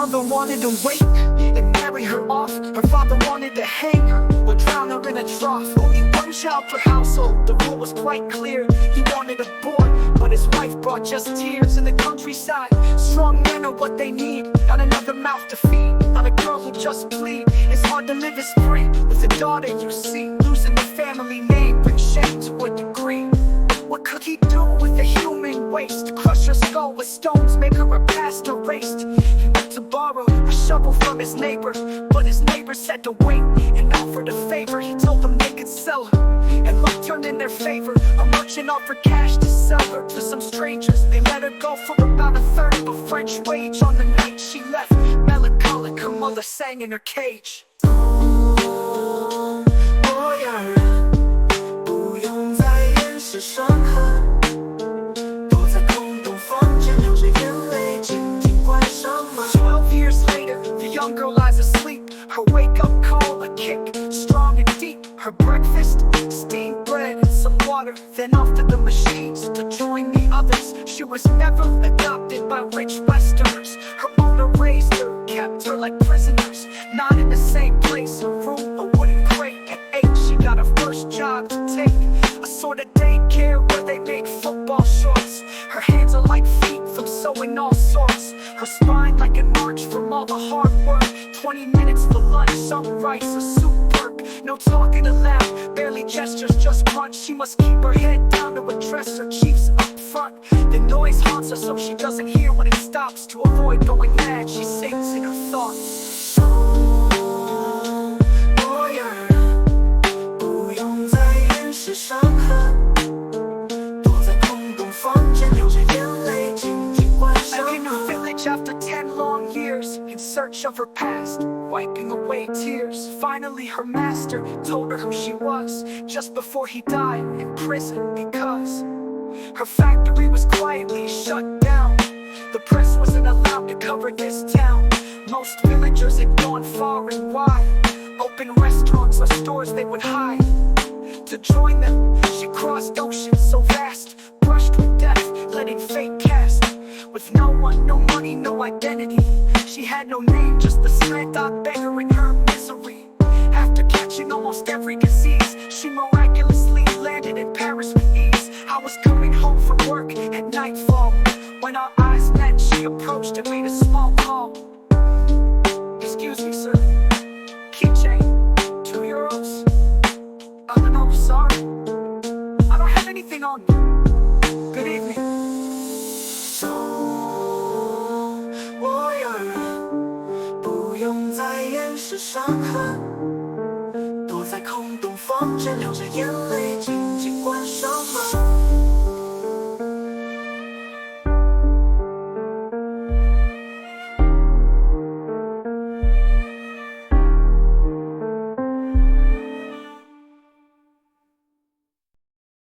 mother wanted to wake and marry her off. Her father wanted to hang her or drown her in a trough. Only one child per household, the rule was quite clear. He wanted a boy, but his wife brought just tears. In the countryside, strong men are what they need, not another mouth to feed, not a girl who just bleed. It's hard to live as free with a daughter you see. Losing the family name brings shame to a degree. What could he do with a human waste? Crush her skull with stones, make her past erased. He went to borrow a shovel from his neighbor, but his neighbor said to wait and offered a favor. He told them they could sell her, and luck turned in their favor. A merchant offered cash to sell her to some strangers. They let her go for about a third of a French wage. On the night she left, melancholic, her mother sang in her cage. The young girl lies asleep, her wake-up call a kick, strong and deep. Her breakfast, steamed bread and some water, then off to the machines to join the others. She was never adopted by rich Westerners. Her owner raised her, kept her like prisoners. Not in the same place, a room, a wooden crate. At 8 she got her first job to take, a sort of daycare where they made football shorts. Her hands are like feet from sewing all sorts, her spine like an arch from all the hard work. 20 minutes for lunch, some rice, a soup work. No talking aloud, barely gestures, just grunt. She must keep her head down to address her chiefs up front. The noise haunts her so she doesn't hear when it stops. To avoid going mad, she sings in her thoughts. After 10 long years, in search of her past, wiping away tears. Finally her master told her who she was, just before he died in prison, because her factory was quietly shut down. The press wasn't allowed to cover this town. Most villagers had gone far and wide, open restaurants or stores they would hide. To join them, she crossed oceans so vast, brushed with death, letting fate cast. With no one, no money, no identity, she had no name, just the slant-eyed beggar in her misery. After catching almost every disease, she miraculously landed in Paris with ease. I was coming home from work at nightfall. When our eyes met, she approached and made a small call. Excuse me, sir. Keychain, €2. No, sorry. I don't have anything on me. Good evening. 是伤痕，躲在空洞房间，流着眼泪。